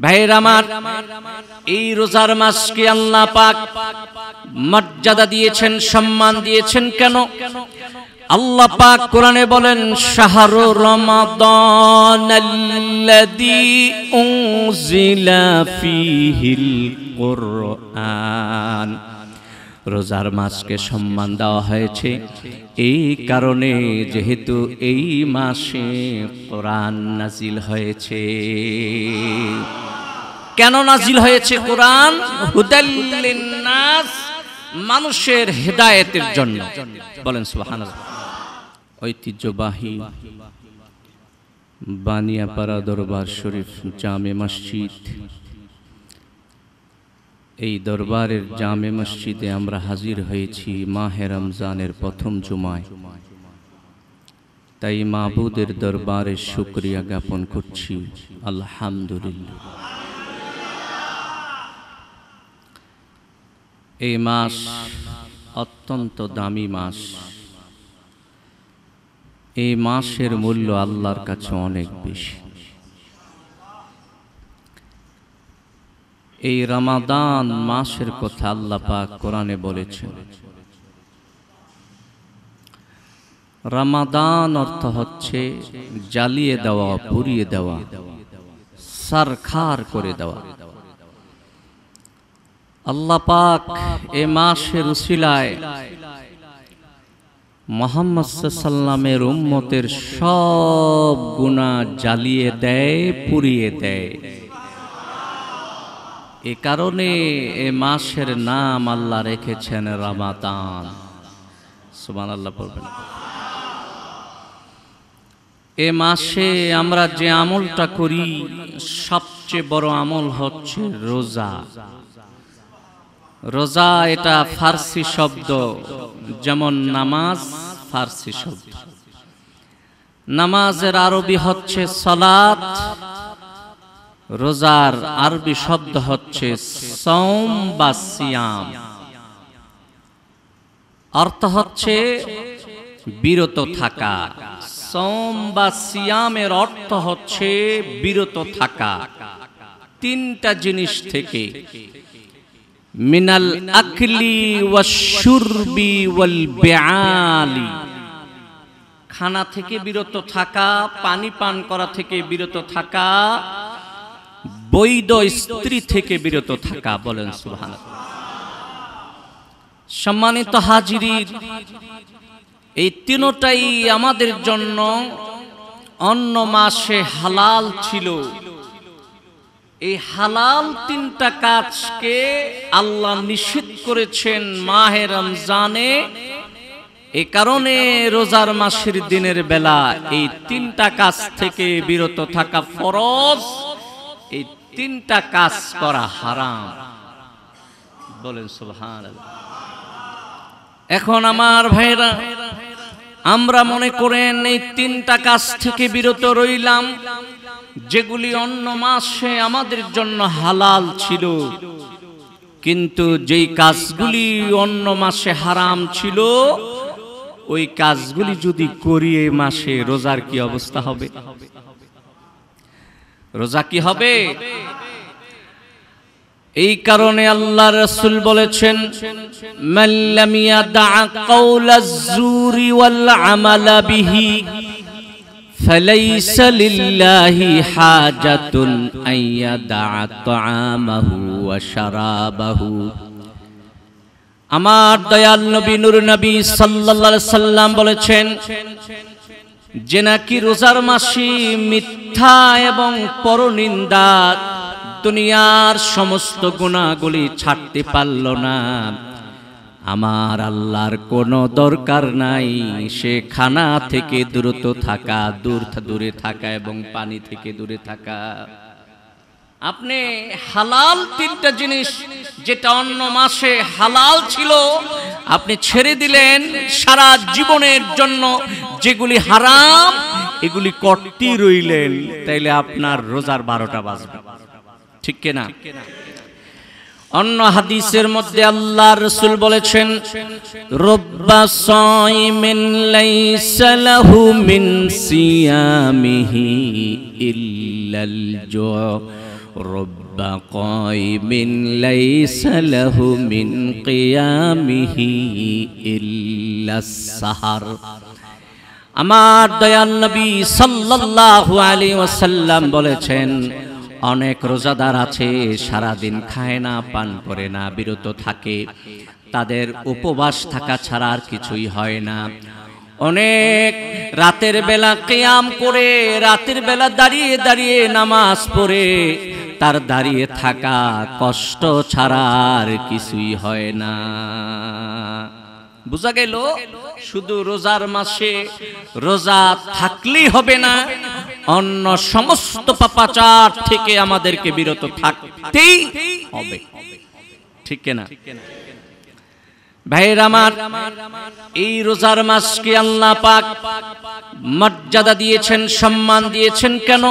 ভাইরা আমার, এই রোজার মাসকে আল্লাহ পাক মর্যাদা দিয়েছেন, সম্মান দিয়েছেন কেন? আল্লাহ পাক কোরআনে বলেন, শাহরু রমাদানাল্লাযী উনজিলা ফীহিল কুরআন। রোজার মাসকে সম্মান দেওয়া হয়েছে এই কারণে, যেহেতু এই মাসে কোরআন নাজিল হয়েছে। কেন নাজিল হয়েছে কোরআন? হুদাল লিন্নাস, মানুষের হেদায়েতের জন্য। বলেন সুবহানাল্লাহ। ঐতিহ্যবাহী বানিয়াপাড়া দরবার শরীফ জামে মসজিদ, এই দরবারের জামে মসজিদে আমরা হাজির হয়েছি মাহে রমজানের প্রথম জুমায়। তাই মাবুদের দরবারে শুকরিয়া জ্ঞাপন করছি, আলহামদুলিল্লাহ। এই মাস অত্যন্ত দামি মাস। এই মাসের মূল্য আল্লাহর কাছে অনেক বেশি। এই রমাদান মাসের কথা আল্লাহ পাক কোরআনে বলেছেন। রমাদান অর্থ হচ্ছে জ্বালিয়ে দেওয়া, পুড়িয়ে দেওয়া, সারখার করে দেওয়া। আল্লাহ পাক এ মাসের উসিলায় মুহাম্মদ সাল্লাল্লাহু উম্মতের সব গুনাহ জ্বালিয়ে দেয়, পুড়িয়ে দেয়। এ কারণে এ মাসের নাম আল্লাহ রেখেছেন রমাদান। সুবহানাল্লাহ বলবেন। এ মাসে আমরা যে আমলটা করি, সবচেয়ে বড় আমল হচ্ছে রোজা। রোজা এটা ফার্সি শব্দ, যেমন নামাজ ফার্সি শব্দ। নামাজের আরবি হচ্ছে সালাত, রোজার আরবি শব্দ হচ্ছে সওম বা সিয়াম। অর্থ হচ্ছে বিরত থাকা। সওম বা সিয়ামের অর্থ হচ্ছে বিরত থাকা তিনটা জিনিস থেকে, মিনাল আকলি ওয়াশ শুরবি ওয়াল বিআলি। খানা থেকে বিরত থাকা, পানি পান করা থেকে বিরত থাকা, বৈধ স্ত্রী থেকে বিরত থাকা। বলেন সুবহানাল্লাহ। সম্মানিত হাজিরিন, এই তিনটাই আমাদের জন্য অন্য মাসে হালাল ছিল। এই হালাল তিনটা কাজকে আল্লাহ নিষিদ্ধ করেছেন মাহে রমজানে। এই কারণে রোজার মাসের দিনের বেলা এই তিনটা কাজ থেকে বিরত থাকা ফরজ, এই তিনটা কাজ করা হারাম। বলেন সুবহানাল্লাহ। এখন আমার ভাইরা, আমরা মনে করেন এই তিনটা কাজ থেকে বিরত রইলাম, যেগুলি অন্য মাসে আমাদের জন্য হালাল ছিল, কিন্তু যেই কাজগুলি অন্য মাসে হারাম ছিল, ওই কাজগুলি যদি করি এই মাসে, রোজার কি অবস্থা হবে? রোজা কি হবে? এই কারণে আল্লাহ রাসূল বলেছেন, মান লাম ইয়াদা কাওলাজ জুরি ওয়াল আমালা বিহি ফালাইসা লিল্লাহি হাজাতুন আইয়াদা তাআমাহু ওয়া শারাবাহু। আমার দয়াল নবী নূর নবী সাল্লাল্লাহু আলাইহি সাল্লাম বলেছেন, যে নাকি রোজার মাসে মিথ্যা এবং পরনিন্দা, দুনিয়ার সমস্ত গুনাহগুলি ছাড়তে পারল না, আমার আল্লাহর কোনো দরকার নাই সে খানা থেকে দূরত থাকা, দূরে থাকা এবং পানি থেকে দূরে থাকা। আপনি হালাল তিনটা জিনিস, যেটা অন্য মাসে হালাল ছিল, আপনি ছেড়ে দিলেন সারা জীবনের জন্য। যেগুলি হারাম এগুলি করতেই রইলেন, তাইলে আপনার রোজার 12টা বাজবে, ঠিক কিনা? অন্য হাদিসের মধ্যে আল্লাহর রাসূল বলেছেন, রব্বা সাইমিন লাইসা লাহু মিন সিয়ামিহি ইল্লাল জু' রব্বা কায়মিন লাইসা লাহু মিন কিয়ামিহি ইল্লাস সাহার। আমার দয়াল নবী সাল্লাল্লাহু আলাইহি ওয়াসাল্লাম বলেছেন, অনেক রোজাদার আছে সারা দিন খায় না, পান করে না, বিরত থাকে, তাদের উপবাস থাকা ছাড়া আর কিছুই হয় না। অনেক রাতের বেলা কিয়াম করে, রাতের বেলা দাঁড়িয়ে দাঁড়িয়ে নামাজ পড়ে, তার দাঁড়িয়ে থাকা কষ্ট ছাড়া আর কিছুই হয় না। বুঝা গেল, শুধু রোজার মাসে রোজা থাকলেই হবে না, অন্য সমস্ত পাপাচার থেকে আমাদেরকে বিরত থাকতেই হবে, ঠিক না ভাইয়ের আমার? এই রোজার মাসকে আল্লাহ পাক মর্যাদা দিয়েছেন, সম্মান দিয়েছেন কেন?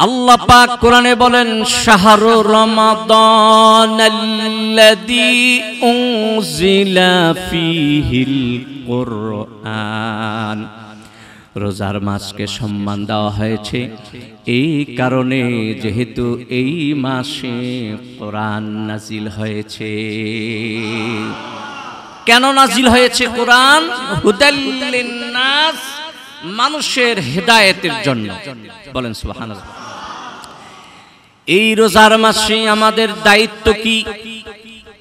আল্লাহ পাক কোরআনে বলেন, শাহরু রমাদানাল্লাযী উনজিলা ফীহিল কুরআন। রোজার মাসকে সম্মান দেওয়া হয়েছে এই কারণে, যেহেতু এই মাসে কোরআন নাজিল হয়েছে। কেন নাজিল হয়েছে কোরআন? হুদাল লিন্নাস, মানুষের হেদায়েতের জন্য। বলেন সুবহানাল্লাহ। এই রোজার মাসে আমাদের দায়িত্ব কি?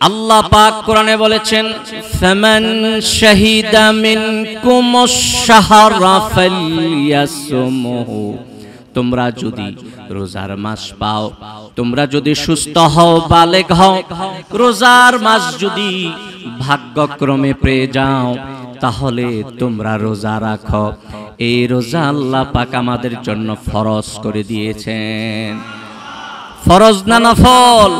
আল্লাহ পাক কোরআনে বলেছেন, ফামান শাহিদা মিনকুমুশ শাহরা ফালইয়াসুমহু। তোমরা যদি রোজার মাস পাও, তোমরা যদি সুস্থ হও, বালেগ হও, রোজার মাস যদি ভাগ্যক্রমে পেয়ে যাও, তাহলে তোমরা রোজা রাখো। এই রোজা আল্লাহ পাক আমাদের জন্য ফরজ করে দিয়েছেন। ফরজ না নফল?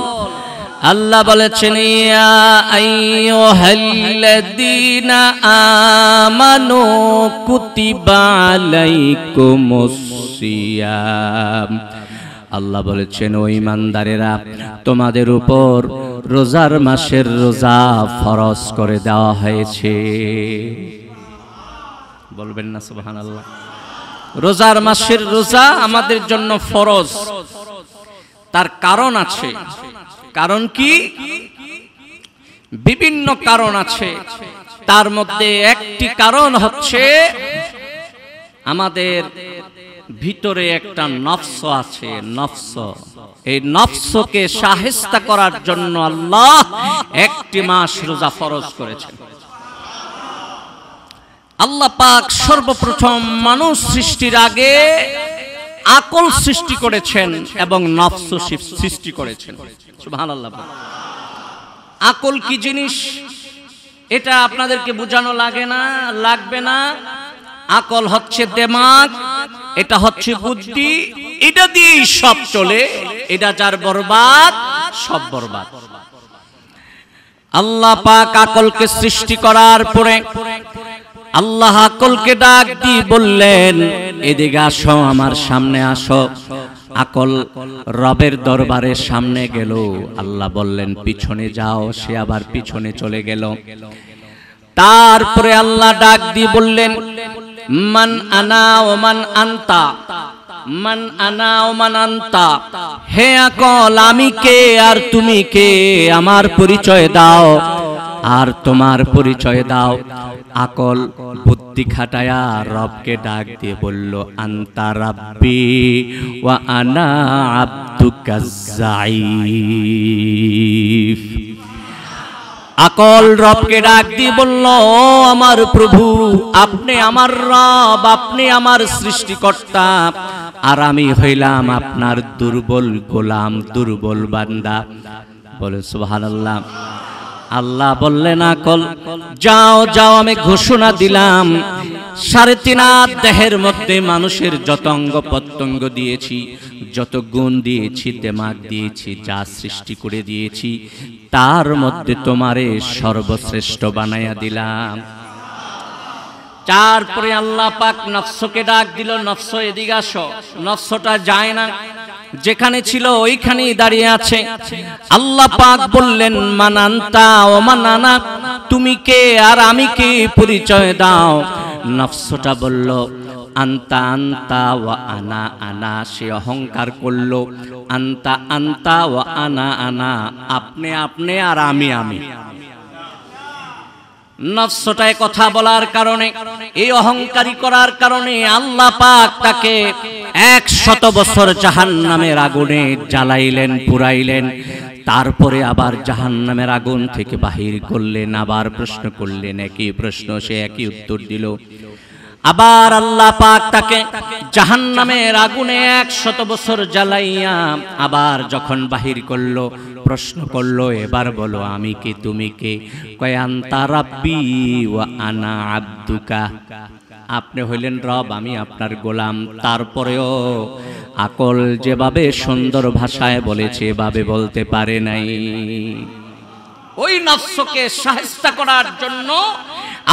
আল্লাহ বলেছেন, ইয়া আইয়ুহাল্লাযীনা আমানু কুতিবা আলাইকুমুস সিয়াম। আল্লাহ বলেছেন, ও ঈমানদারেরা, তোমাদের উপর রোজার মাসের রোজা ফরজ করে দেওয়া হয়েছে। বলবেন না সুবহানাল্লাহ? রোজার মাসের রোজা আমাদের জন্য ফরজ। তার কারণ আছে। কারণ কি? বিভিন্ন কারণ আছে। তার মধ্যে একটি কারণ হচ্ছে, আমাদের ভিতরে একটা নফস আছে, নফস। এই নফসকে শায়েস্তা করার জন্য আল্লাহ একটি মাস রোজা ফরজ করেছেন। আল্লাহ পাক সর্বপ্রথম মানুষ সৃষ্টির আগে আকল সৃষ্টি করেছেন এবং নফস সৃষ্টি করেছেন। সুবহানাল্লাহ। আকল কি জিনিস এটা আপনাদেরকে বোঝানো লাগবে না। আকল হচ্ছে দিমাগ, এটা হচ্ছে বুদ্ধি, এটা দিয়েই সব চলে। এটা যার বরবাদ, সব বরবাদ। আল্লাহ পাক আকলকে সৃষ্টি করার পরে আল্লাহ আকলকে ডাক দিয়ে বললেন, এদিকে আসো, আমার সামনে আসো। আকল রবের দরবারে সামনে গেল। আল্লাহ বললেন, পিছনে যাও। সে আবার পিছনে চলে গেল। তারপরে আল্লাহ ডাক দিয়ে বললেন, মান আনা ও মান আনতা, মান আনা ও মান আনতা। হে আকল, আমি কে আর তুমি কে? আমার পরিচয় দাও আর তোমার পরিচয় দাও। আকল বুদ্ধি খাটায়া রবকে ডাক দিয়ে বলল, আনতা রাব্বি ওয়া আনা আবদুকাজ যায়ীফ। আকল রবকে ডাক দিয়ে বলল, আমার প্রভু, আপনি আমার রব, আপনি আমার সৃষ্টিকর্তা, আর আমি হইলাম আপনার দুর্বল গোলাম, দুর্বল বান্দা। বলে সুবহানাল্লাহ। আল্লাহ বললেন, আকল যাও যাও, আমি ঘোষণা দিলাম 3.5 হাত দেহের মধ্যে মানুষের যত অঙ্গ প্রত্যঙ্গ দিয়েছি, যত গুণ দিয়েছি, দিমাগ দিয়েছি, যা সৃষ্টি করে দিয়েছি, তার মধ্যে তোমারে সর্বশ্রেষ্ঠ বানাইয়া দিলাম। তারপরে আল্লাহ পাক নফসকে ডাক দিল, নফস এদিকে আসো। নফসটা যায় না, যেখানে ছিল ওইখানেই দাঁড়িয়ে আছে। আল্লাহ পাক বললেন, মান আনতা ও মান আনা, তুমি কে আর আমি কে? পরিচয় দাও। নফসটা বলল, আন্তা আন্তা ওয়া আনা আনা, সে অহংকার করলো আন্তা আন্তা ওয়া আনা আনা, আপনি আপনি আর আমি আমি। নফসটায় কথা বলার কারণে, এই অহংকারী করার কারণে আল্লাহ পাক তাকে 100 বছর জাহান্নামের আগুনে জ্বালাইলেন, পুরাইলেন। তারপরে আবার জাহান্নামের আগুন থেকে বাহির করলেন, আবার প্রশ্ন করলেন, একই প্রশ্ন, সে একই উত্তর দিল। আবার আল্লাহ পাক তাকে জাহান্নামের আগুনে 100 বছর জ্বালাইয়া আবার যখন বাহির করলো, প্রশ্ন করলো, এবার বলো আমি কে তুমি কে? কয় আনতা রাব্বি ওয়া আনা আব্দুকা, আপনি হইলেন রব, আমি আপনার গোলাম। তারপরেও আকল যেভাবে সুন্দর ভাষায় বলেছে এভাবে বলতে পারে নাই। ওই নফসকে শায়েস্তা করার জন্য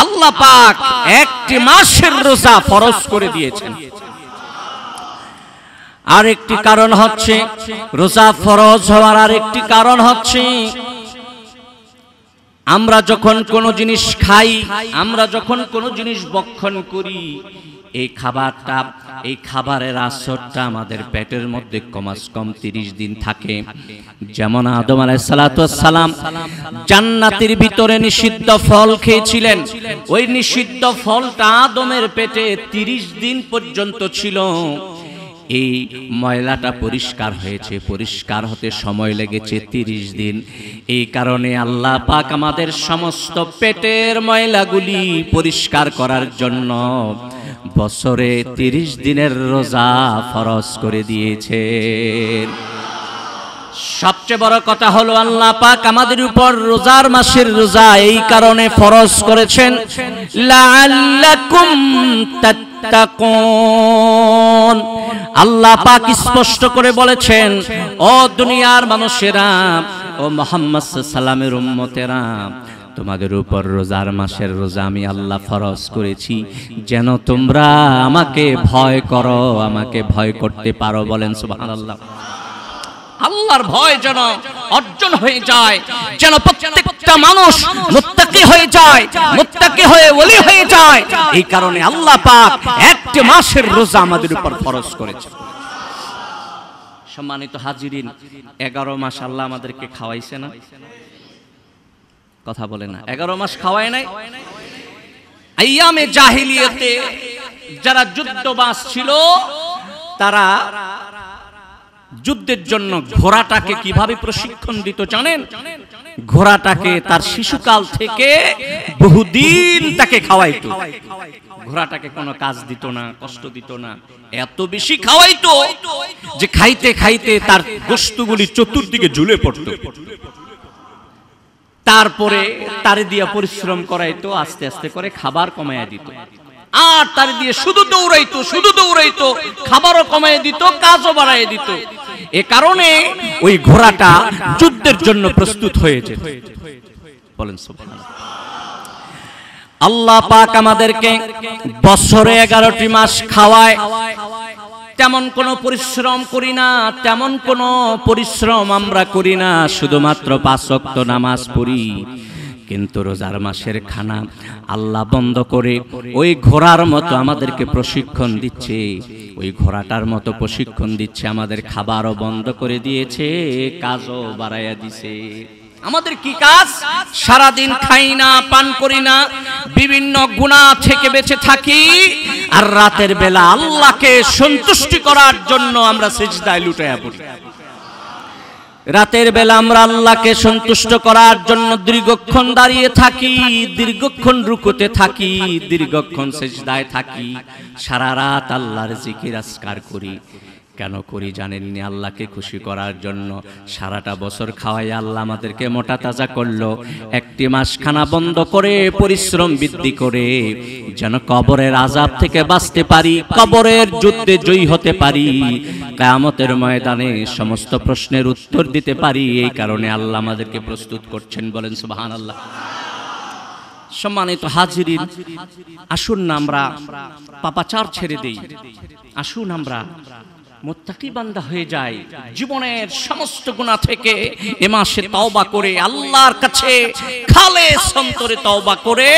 আল্লাহ পাক 1 মাসের রোজা ফরজ করে দিয়েছেন। আরেকটি কারণ হচ্ছে, রোজা ফরজ হওয়ার আরেকটি কারণ হচ্ছে, আমরা যখন কোনো জিনিস খাই, আমরা যখন কোনো জিনিস ভক্ষণ করি, এই খাবারটা, এই খাবারের আসরটা আমাদের পেটের মধ্যে কমাস কম 30 দিন থাকে। যেমন আদম আলাইহিস সালাতু ওয়াস সালাম জান্নাতের ভিতরে নিষিদ্ধ ফল খেয়েছিলেন, ওই নিষিদ্ধ ফলটা আদমের পেটে 30 দিন পর্যন্ত ছিল। এই ময়লাটা পরিষ্কার হয়েছে, পরিষ্কার হতে সময় লেগেছে 30 দিন। এই কারণে আল্লাহ পাক আমাদের সমস্ত পেটের ময়লাগুলি পরিষ্কার করার জন্য বছরে 30 দিনের রোজা ফরজ করে দিয়েছে। সবচেয়ে বড় কথা হলো আল্লাহ পাক আমাদের উপর রোজার মাসের রোজা এই কারণে ফরজ করেছেন, লাআল্লাকুম তাত্তাকুন। আল্লাহ পাক স্পষ্ট করে বলেছেন, ও দুনিয়ার মানুষেরা, ও মুহাম্মদ সাল্লাল্লাহু আলাইহি সাল্লামের উম্মতেরা, তোমাদের উপর রোজার মাসের রোজা আমি আল্লাহ ফরজ করেছি যেন তোমরা আমাকে ভয় করো, আমাকে ভয় করতে পারো। বলেন সুবহানাল্লাহ। আল্লাহর ভয় যেন অর্জন হয়ে যায়, যেন প্রত্যেকটা মানুষ মুত্তাকি হয়ে যায়, মুত্তাকি হয়ে ওলি হয়ে যায়। এই কারণে আল্লাহ পাক 1 মাসের রোজা আমাদের উপর ফরজ করেছেন। সম্মানিত হাজিরিন, 11 মাস আল্লাহ আমাদেরকে খাওয়াইছে না? কথা বলে না, 11 মাস খাওয়ায় নাই? আইয়ামে জাহিলিয়াতে যারা যুদ্ধবাজ ছিল, তারা যুদ্ধের জন্য ঘোড়াটাকে কিভাবে প্রশিক্ষণ দিত জানেন? ঘোড়াটাকে তার শিশুকাল থেকে বহুদিন তাকে খাওয়াইতো। ঘোড়াটাকে কোনো কাজ দিত না, কষ্ট দিত না, এত বেশি খাওয়াইতো যে খাইতে খাইতে তার গোশতগুলি চতুর্দিকে ঝুলে পড়তো। তারপরে তারে দিয়া পরিশ্রম করাইতো, আস্তে আস্তে করে খাবার কমাইয়া দিত। আর তারে দিয়ে শুধু দৌড়াইতো, শুধু দৌড়াইতো, খাবারও কমাইয়া দিত, কাজও বাড়াইয়া দিত। এ কারণে ওই ঘোড়াটা যুদ্ধের জন্য প্রস্তুত হয়ে যেত। বলেন সুবহানাল্লাহ। আল্লাহ পাক আমাদেরকে বছরে 11টি মাস খাওয়ায়, তেমন কোনো পরিশ্রম করি না, তেমন কোনো পরিশ্রম আমরা করি না, শুধুমাত্র 5 ওয়াক্ত নামাজ পড়ি। কিন্তু রোজার মাসের খানা আল্লাহ বন্ধ করে ওই ঘোড়ার মতো আমাদেরকে প্রশিক্ষণ দিচ্ছে, ওই ঘোড়াটার মতো প্রশিক্ষণ দিচ্ছে, আমাদের খাবারও বন্ধ করে দিয়েছে, কাজও বাড়াইয়া দিছে। আমাদের কি কাজ? সারাদিন খাই না, পান করি না, বিভিন্ন গুনাহ থেকে বেঁচে থাকি, আর রাতের বেলা আল্লাহকে সন্তুষ্টি করার জন্য আমরা সিজদায় লুটাইয়া পড়ি। রাতের বেলা আমরা আল্লাহকে সন্তুষ্ট করার জন্য দীর্ঘক্ষণ দাঁড়িয়ে থাকি, দীর্ঘক্ষণ রুকুতে থাকি, দীর্ঘক্ষণ সিজদায় থাকি, সারা রাত আল্লাহর জিকির আজকার করি। কেন করি জানেননি? আল্লাহকে খুশি করার জন্য। সারাটা বছর খাওয়াই আল্লাহ আমাদেরকে মোটা তাজা করলো, 1 মাস খানা বন্ধ করে পরিশ্রম বৃদ্ধি করে যেন কবরের আযাব থেকে বাঁচতে পারি, কবরের যুদ্ধে জয়ী হতে পারি, কিয়ামতের ময়দানে সমস্ত প্রশ্নের উত্তর দিতে পারি। এই কারণে আল্লাহ আমাদেরকে প্রস্তুত করছেন। বলেন সুবহানাল্লাহ। সম্মানিত হাজিরিন, আসুন না আমরা পাপাচার ছেড়ে দেই, আসুন আমরা মুত্তাকি বান্দা হয়ে যায়, জীবনের সমস্ত গুনাহ থেকে এ মাসে তওবা করে আল্লাহর কাছে খালেস অন্তরে তওবা করে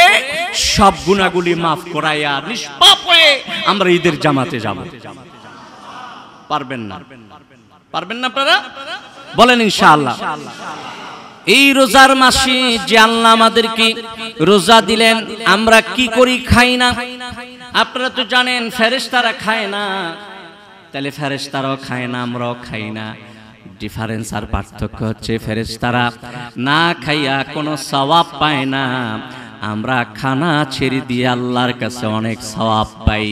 সব গুনাহগুলি মাফ করায়া নিষ্পাপ হয়ে আমরা ঈদের জামাতে যাব। পারবেন না? পারবেন না আপনারা? বলেন ইনশাআল্লাহ। এই রোজার মাসে যে আল্লাহ আমাদেরকে রোজা দিলেন, আমরা কি করি? খাই না। আপনারা তো জানেন ফেরেশতারা খায় না, তাহলে ফেরেশতারাও খায় না, আমরাও খাই না। ডিফারেন্স আর পার্থক্য হচ্ছে ফেরেশতারা না খাইয়া কোনো সওয়াব পায় না, আমরা খানা ছেড়ে দিয়ে আল্লাহর কাছে অনেক সওয়াব পাই।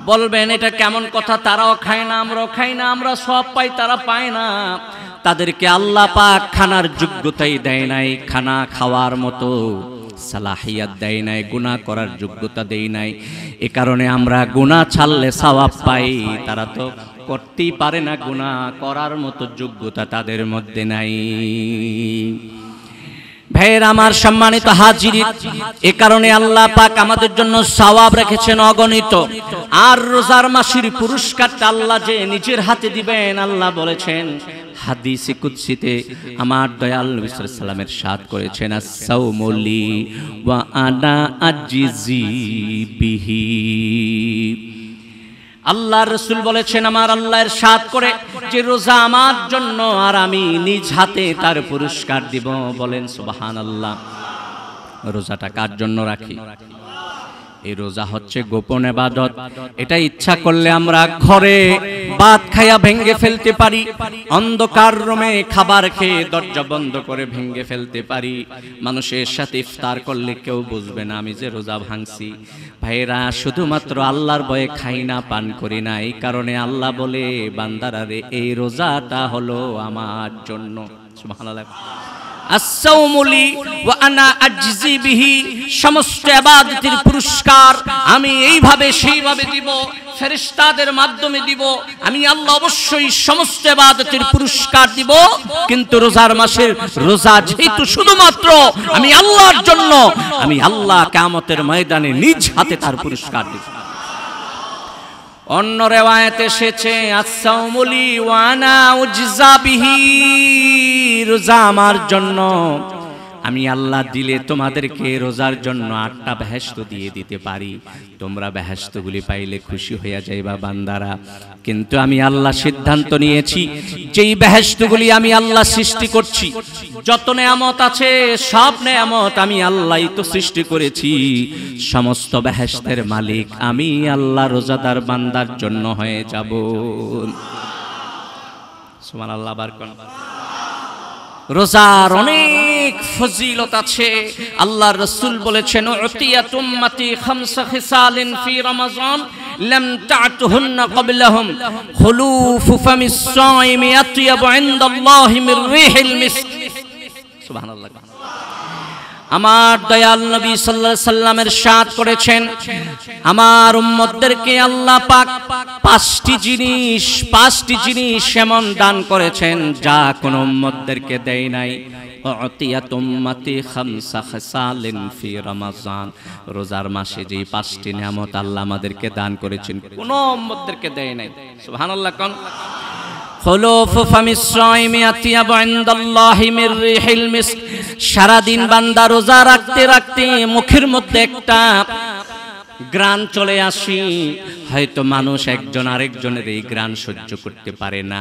বলবেন এটা কেমন কথা? তারাও খায় না, আমরাও খাই না, আমরা সওয়াব পাই, তারা পায় না। তাদেরকে আল্লাহ পাক খানার যোগ্যতাই দেয় নাই, খানা খাওয়ার মতো সালাহিয়াত দেয় নাই, গুনাহ করার যোগ্যতা দেয় নাই। এ কারণে আমরা গুনাহ ছাড়লে সওয়াব পাই, তারা তো করতেই পারে না, গুনাহ করার মতো যোগ্যতা তাদের মধ্যে নাই। ভাইয়ের আমার সম্মানিত হাজিরিন, এ কারণে আল্লাহ পাক আমাদের জন্য সওয়াব রেখেছেন অগণিত। আর রোজার মাসের পুরস্কারটা আল্লাহ যে নিজের হাতে দিবেন, আল্লাহ বলেছেন হাদিসে কুদসিতে, আমার দয়াল নবী সাল্লাল্লাহু আলাইহি ওয়াসাল্লামের সাদ করেছেন, আস-সাওমু লি ওয়া আনা আজজি বিহি। আল্লাহর রাসূল বলেছেন, আমার আল্লাহর সাদ করে যে রোজা আমার জন্য, আর আমি নিজ হাতে তার পুরস্কার দিব। বলেন সুবহানাল্লাহ। রোজাটা কার জন্য রাখি? এই রোজা হচ্ছে গোপন ইবাদত। এটা ইচ্ছা করলে আমরা ঘরে ভাত খাইয়া ভেঙে ফেলতে পারি, অন্ধকার রুমে খাবার খেয়ে দরজা বন্ধ করে ভেঙে ফেলতে পারি। মানুষের সাথে ইফতার করলে কেউ বুঝবে না আমি যে রোজা ভাঙছি। ভাইরা, শুধুমাত্র আল্লাহর ভয়ে খাই না, পান করি না। এই কারণে আল্লাহ বলে, বান্দারা রে, এই রোজাটা হলো আমার জন্য। সুবহানাল্লাহ। আস-সাওমু লি ওয়া আনা আজজি বিহি। সমস্ত ইবাদতের পুরস্কার আমি এইভাবে সেইভাবে দিব, ফেরেশতাদের মাধ্যমে দিব। আমি আল্লাহ অবশ্যই সমস্ত ইবাদতের পুরস্কার দিব, কিন্তু রোজার মাসের রোজা যেহেতু শুধুমাত্র আমি আল্লাহর জন্য, আমি আল্লাহ কিয়ামতের ময়দানে নিজ হাতে তার পুরস্কার দিব। অন্য রিওয়ায়াতে এসেছে, আস-সাওমু লি ওয়া আনা উজজা বিহি। রোজা আমার জন্য, আমি আল্লাহ দিলে তোমাদেরকে রোজার জন্য 8টা বেহেশত দিয়ে দিতে পারি। তোমরা বেহেশতগুলি পাইলে খুশি হইয়া যাইবা বান্দারা। কিন্তু আমি আল্লাহ সিদ্ধান্ত নিয়েছি, যেই বেহেশতগুলি আমি আল্লাহ সৃষ্টি করছি, যত নেয়ামত আছে সব নেয়ামত আমি আল্লাহই তো সৃষ্টি করেছি। সমস্ত বেহেশতের মালিক আমি আল্লাহ রোজাদার বান্দার জন্য হয়ে যাব। সুবহানাল্লাহ। বারকান। রোজার অনেক ফজিলত আছে। আল্লাহর রাসূল বলেছেন, উতিয়াত উম্মতি খামসা খিসালিন ফি রমাযান লাম তা'তুহুন্না ক্বাবলাহুম খুলুফু ফামিস সাইমি আতয়াবু ইনদাল্লাহি মির রিহিল মিস্ক। সুবহানাল্লাহ। আমার দয়াল নবী সাল্লাল্লাহু আলাইহি সাল্লামের সাথ করেছেন, আমার উম্মতদেরকে আল্লাহ পাক 5টি জিনিস এমন দান করেছেন যা কোন উম্মতদেরকে দেয় নাই। উতিয়াত উম্মতি খামসা খিসালিন ফি রমাযান। রোজার মাসে যে 5টি নিয়ামত আল্লাহ আমাদেরকে দান করেছেন, কোন উম্মতদেরকে দেয় নাই। সুবহানাল্লাহ। কোন? খুলুফু ফামিস সাইমি আতয়াবু ইনদাল্লাহি মির রিহিল মিস্ক। সারাদিন বান্দা রোজা রাখতে রাখতে মুখের মধ্যে একটা গ্রাণ চলে আসি, হয়তো মানুষ একজন আরেকজনের এই গ্রাণ সহ্য করতে পারে না।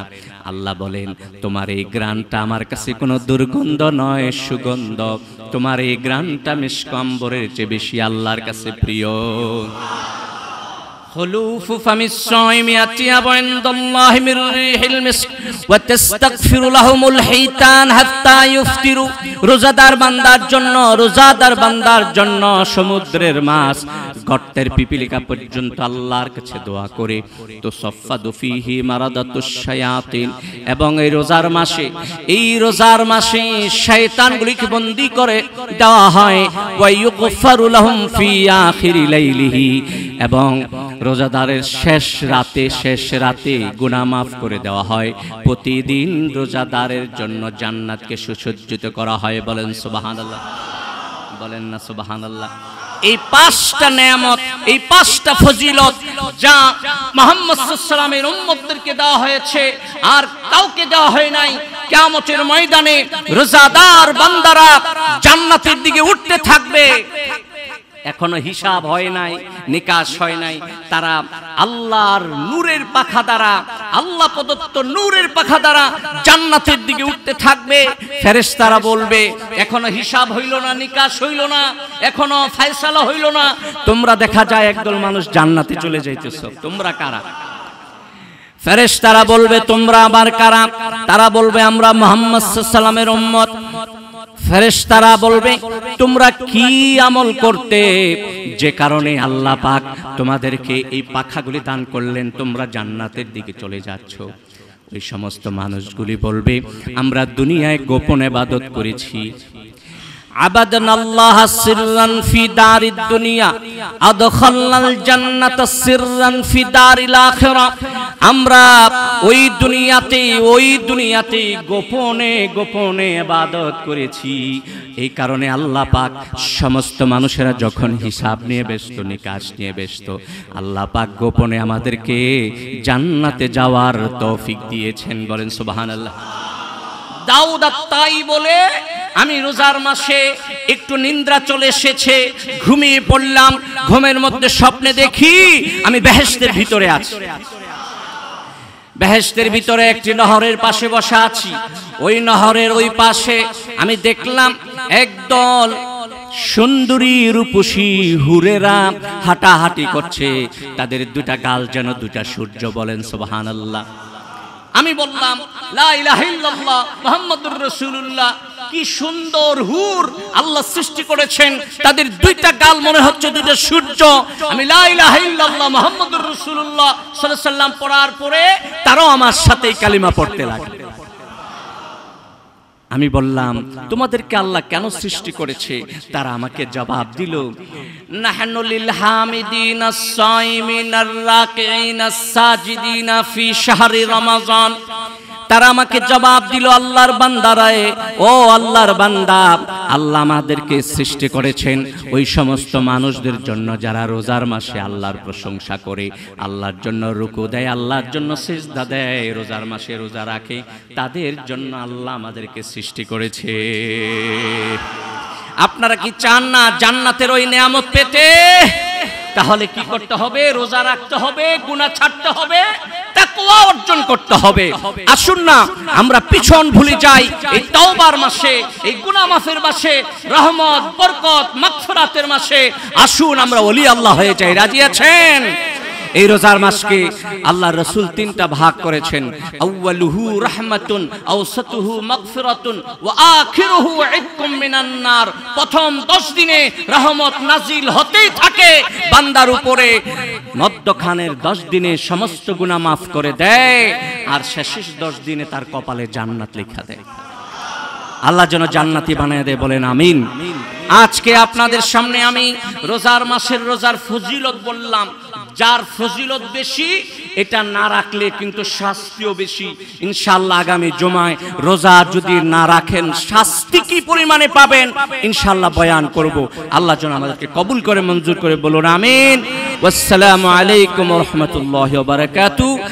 আল্লাহ বলেন, তোমার এই গ্রাণটা আমার কাছে কোনো দুর্গন্ধ নয়, সুগন্ধ। তোমার এই গ্রাণটা মিশক আম্বরের চেয়ে বেশি আল্লাহর কাছে প্রিয়। খুলুফু ফামিস সাইমি আতয়াবু ইনদাল্লাহি মির রিহিল মিস্ক ওয়া তাস্তাগফিরু লাহুমুল হিতান হাত্তা ইফতিরু। রোজাদার বান্দার জন্য সমুদ্রের মাছ গর্তের পিপিলিকা পর্যন্ত আল্লাহর কাছে দোয়া করে। তো সাফাদু ফিহি মারাদাতুশ শায়াতিন। এবং এই রোজার মাসে শয়তানগুলিকে বন্দী করে দেওয়া হয়। ওয়া ইউগফারু লাহুম ফি আখিরি লাইলিহি। এবং রোজাদারের শেষ রাতে গুনাহ মাফ করে দেওয়া হয়। প্রতিদিন রোজাদারের জন্য জান্নাতকে সুসজ্জিত করা হয়। বলেন সুবহানাল্লাহ। বলেন না সুবহানাল্লাহ। এই 5টা নেয়ামত, এই 5টা ফজিলত যা মুহাম্মদ সাল্লাল্লাহু আলাইহি ওয়াসাল্লামের উম্মতদেরকে দেওয়া হয়েছে, আর কাউকে দেওয়া হয় নাই। কিয়ামতের ময়দানে রোজাদার বান্দারা জান্নাতের দিকে উঠতে থাকবে। এখনো হিসাব হয় নাই, নিকাশ হয় নাই, তারা আল্লাহর নূরের পাখা দ্বারা, আল্লাহ প্রদত্ত নূরের পাখা দ্বারা জান্নাতের দিকে উঠতে থাকবে। ফেরেশতারা বলবে এখনো হিসাব হইল না, নিকাশ হইল না, এখনো ফয়সালা হইল না, তোমরা দেখা যায় একদল মানুষ জান্নাতে চলে যাইতেছো, তোমরা কারা? ফেরেশতারা বলবে তোমরা আবার কারা? তারা বলবে আমরা মুহাম্মদ সাল্লাল্লাহু আলাইহি ওয়াসাল্লামের উম্মত। ফেরেশতারা বলবে তোমরা কি আমল করতে যে কারণে আল্লাহ পাক তোমাদেরকে এই পাখাগুলি দান করলেন, তোমরা জান্নাতের দিকে চলে যাচ্ছ? ওই সমস্ত মানুষগুলি বলবে আমরা দুনিয়ায় গোপন ইবাদত করেছি। আবাদনাল্লাহ সিররান ফি দারিদ দুনিয়া আদখালনাল জান্নাতা সিররান ফি দারিল আখিরা। আমরা ওই দুনিয়াতে গোপনে গোপনে ইবাদত করেছি। এই কারণে আল্লাহ পাক সমস্ত মানুষেরা যখন হিসাব নিয়ে ব্যস্ত, নিকাশ নিয়ে ব্যস্ত, আল্লাহ পাক গোপনে আমাদেরকে জান্নাতে যাওয়ার তৌফিক দিয়েছেন। বলেন সুবহানাল্লাহ। দাউদ আত-তাই বলে আমি রোজার মাসে একটু নিদ্রা চলে এসেছে, ঘুমিয়ে পড়লাম, ঘুমের মধ্যে স্বপ্নে দেখি আমি বেহেশতের ভিতরে আছি। বেহেশতের ভিতরে একটি নহরের পাশে বসা আছি। ওই নহরের ওই পাশে আমি দেখলাম একদল সুন্দরী রূপসী হুরেরা হাঁটাহাঁটি করছে, তাদের দুটা গাল যেন দুটা সূর্য। বলেন সুবহানাল্লাহ। আমি বললাম লা ইলাহা ইল্লাল্লাহ মুহাম্মাদুর রাসূলুল্লাহ, কি সুন্দর হুর আল্লাহ সৃষ্টি করেছেন, তাদের দুইটা গাল মনে হচ্ছে দুইটা সূর্য। আমি লা ইলাহা ইল্লাল্লাহ মুহাম্মাদুর রাসূলুল্লাহ সাল্লাল্লাহু আলাইহি ওয়াসাল্লাম পড়ার পরে তারাও আমার সাথেই কালিমা পড়তে লাগলো। আমি বললাম তোমাদেরকে আল্লাহ কেন সৃষ্টি করেছে? তারা আমাকে জবাব দিল নাহনু লিল হামিদিনাস সাইমিনার রাকিইনাস সাজিদিনা ফি শাহরি রমাজান। তারা আমাকে জবাব দিল আল্লাহর বান্দারায়ে, ও আল্লাহর বান্দা, আল্লাহ আমাদেরকে সৃষ্টি করেছেন ওই সমস্ত মানুষদের জন্য যারা রোজার মাসে আল্লাহর প্রশংসা করে, আল্লাহর জন্য রুকু দেয়, আল্লাহর জন্য সিজদা দেয়, রোজার মাসে রোজা রাখে, তাদের জন্য আল্লাহ আমাদেরকে সৃষ্টি করেছে। আপনারা কি চান না জান্নাতের ওই নিয়ামত পেতে? তাহলে কি করতে হবে? রোজা রাখতে হবে, গুনাহ ছাড়তে হবে, তাকওয়া অর্জন করতে হবে। আসুন না আমরা পিছন ভুলে যাই এই তাওবার মাসে, এই গুনাহ মাফের মাসে, রহমত, বরকত, মাগফিরাতের মাসে। আসুন আমরা ওলি আল্লাহ হয়ে যাই। রাজি আছেন? এই রোজার মাসকে আল্লাহর রাসূল তিনটা ভাগ করেছেন। আউয়ালুহু রাহমাতুন, আওসাতুহু মাগফিরাতুন ওয়া আখিরুহু ইতকুম মিনান নার। প্রথম 10 দিনে রহমত নাজিল হতেই থাকে বান্দার উপরে, মধ্যখানের 10 দিনে সমস্ত গুনাহ মাফ করে দেয়, আর শেষের 10 দিনে তার কপালে জান্নাত লেখা দেয়। আল্লাহ যেন জান্নাতি বানিয়ে দেয়। বলেন আমিন। আজকে আপনাদের সামনে আমি রোজার মাসের রোজার ফজিলত বললাম। যার ফজিলত বেশি এটা না রাখলে কিন্তু শাস্তিও বেশি। ইনশাআল্লাহ আগামী জুমায় রোজা যদি না রাখেন শাস্তি কি পরিমাণে পাবেন ইনশাআল্লাহ বয়ান করব। আল্লাহ যেন আমাদেরকে কবুল করে মঞ্জুর করে। বলুন আমিন। আসসালামু আলাইকুম ওয়া রাহমাতুল্লাহি ওয়া বারাকাতুহু।